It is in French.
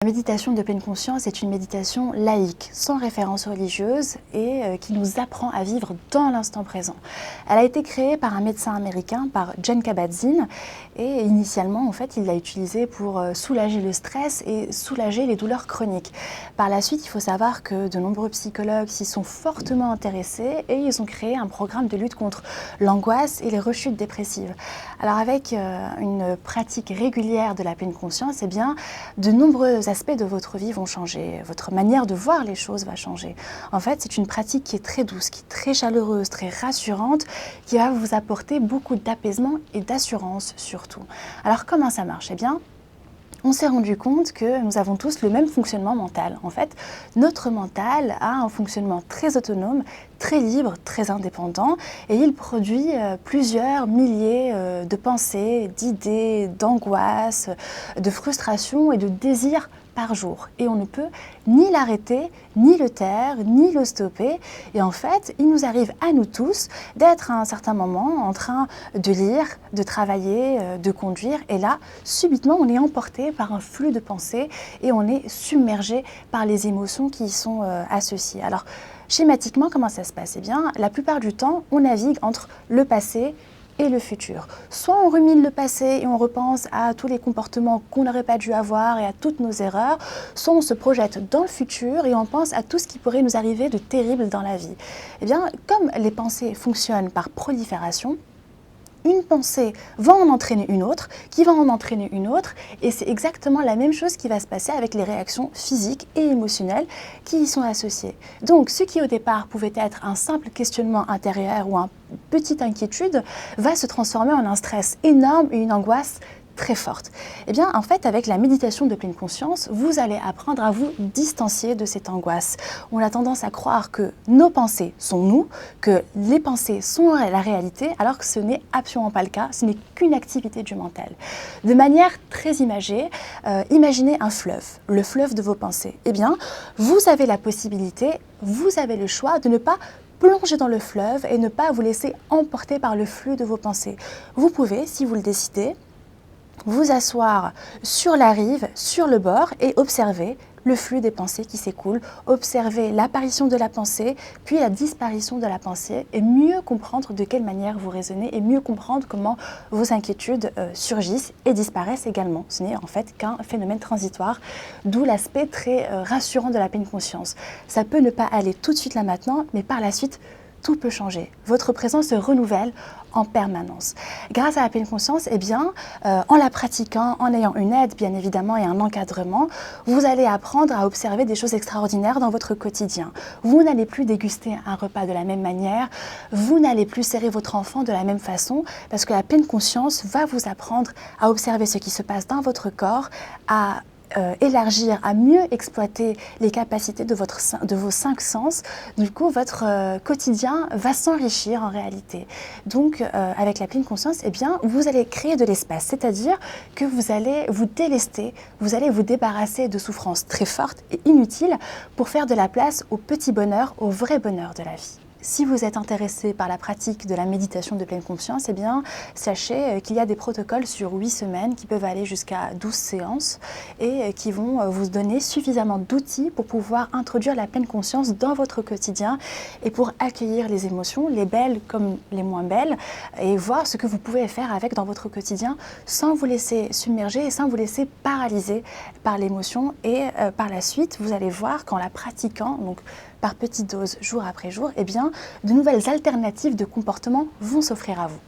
méditation de pleine conscience est une méditation laïque, sans référence religieuse et qui nous apprend à vivre dans l'instant présent. Elle a été créée par un médecin américain, par Jon Kabat-Zinn, et initialement, en fait, il l'a utilisée pour soulager le stress et soulager les douleurs chroniques. Par la suite, il faut savoir que de nombreux psychologues s'y sont fortement intéressés et ils ont créé un programme de lutte contre l'angoisse et les rechutes dépressives. Alors avec une pratique régulière de la pleine conscience, eh bien, de nombreux aspects de votre vie vont changer, votre manière de voir les choses va changer. En fait, c'est une pratique qui est très douce, qui est très chaleureuse, très rassurante, qui va vous apporter beaucoup d'apaisement et d'assurance surtout. Alors comment ça marche? Eh bien, on s'est rendu compte que nous avons tous le même fonctionnement mental. En fait, notre mental a un fonctionnement très autonome, très libre, très indépendant, et il produit plusieurs milliers de pensées, d'idées, d'angoisses, de frustrations et de désirs par jour. Et on ne peut ni l'arrêter, ni le taire, ni le stopper. Et en fait, il nous arrive à nous tous d'être à un certain moment en train de lire, de travailler, de conduire. Et là, subitement, on est emporté par un flux de pensées et on est submergé par les émotions qui y sont associées. Alors, schématiquement, comment ça se passe? Eh bien, la plupart du temps, on navigue entre le passé et le futur. Soit on rumine le passé et on repense à tous les comportements qu'on n'aurait pas dû avoir et à toutes nos erreurs, soit on se projette dans le futur et on pense à tout ce qui pourrait nous arriver de terrible dans la vie. Eh bien, comme les pensées fonctionnent par prolifération, une pensée va en entraîner une autre, qui va en entraîner une autre, et c'est exactement la même chose qui va se passer avec les réactions physiques et émotionnelles qui y sont associées. Donc, ce qui au départ pouvait être un simple questionnement intérieur ou une petite inquiétude va se transformer en un stress énorme et une angoisse très forte. Eh bien, en fait, avec la méditation de pleine conscience, vous allez apprendre à vous distancier de cette angoisse. On a tendance à croire que nos pensées sont nous, que les pensées sont la réalité, alors que ce n'est absolument pas le cas, ce n'est qu'une activité du mental. De manière très imagée, imaginez un fleuve, le fleuve de vos pensées. Eh bien, vous avez la possibilité, vous avez le choix de ne pas plonger dans le fleuve et ne pas vous laisser emporter par le flux de vos pensées. Vous pouvez, si vous le décidez, vous asseoir sur la rive, sur le bord et observer le flux des pensées qui s'écoulent, observer l'apparition de la pensée, puis la disparition de la pensée et mieux comprendre de quelle manière vous raisonnez et mieux comprendre comment vos inquiétudes surgissent et disparaissent également. Ce n'est en fait qu'un phénomène transitoire, d'où l'aspect très rassurant de la pleine conscience. Ça peut ne pas aller tout de suite là maintenant, mais par la suite, tout peut changer. Votre présence se renouvelle en permanence. Grâce à la pleine conscience, eh bien, en la pratiquant, en ayant une aide bien évidemment et un encadrement, vous allez apprendre à observer des choses extraordinaires dans votre quotidien. Vous n'allez plus déguster un repas de la même manière, vous n'allez plus serrer votre enfant de la même façon, parce que la pleine conscience va vous apprendre à observer ce qui se passe dans votre corps, à élargir, à mieux exploiter les capacités de vos 5 sens. Du coup, votre quotidien va s'enrichir en réalité. Donc, avec la pleine conscience, eh bien, vous allez créer de l'espace, c'est-à-dire que vous allez vous délester, vous allez vous débarrasser de souffrances très fortes et inutiles pour faire de la place au petit bonheur, au vrai bonheur de la vie. Si vous êtes intéressé par la pratique de la méditation de pleine conscience, eh bien, sachez qu'il y a des protocoles sur 8 semaines qui peuvent aller jusqu'à 12 séances et qui vont vous donner suffisamment d'outils pour pouvoir introduire la pleine conscience dans votre quotidien et pour accueillir les émotions, les belles comme les moins belles, et voir ce que vous pouvez faire avec dans votre quotidien sans vous laisser submerger et sans vous laisser paralyser par l'émotion. Et par la suite, vous allez voir qu'en la pratiquant, donc par petites doses, jour après jour, eh bien, de nouvelles alternatives de comportement vont s'offrir à vous.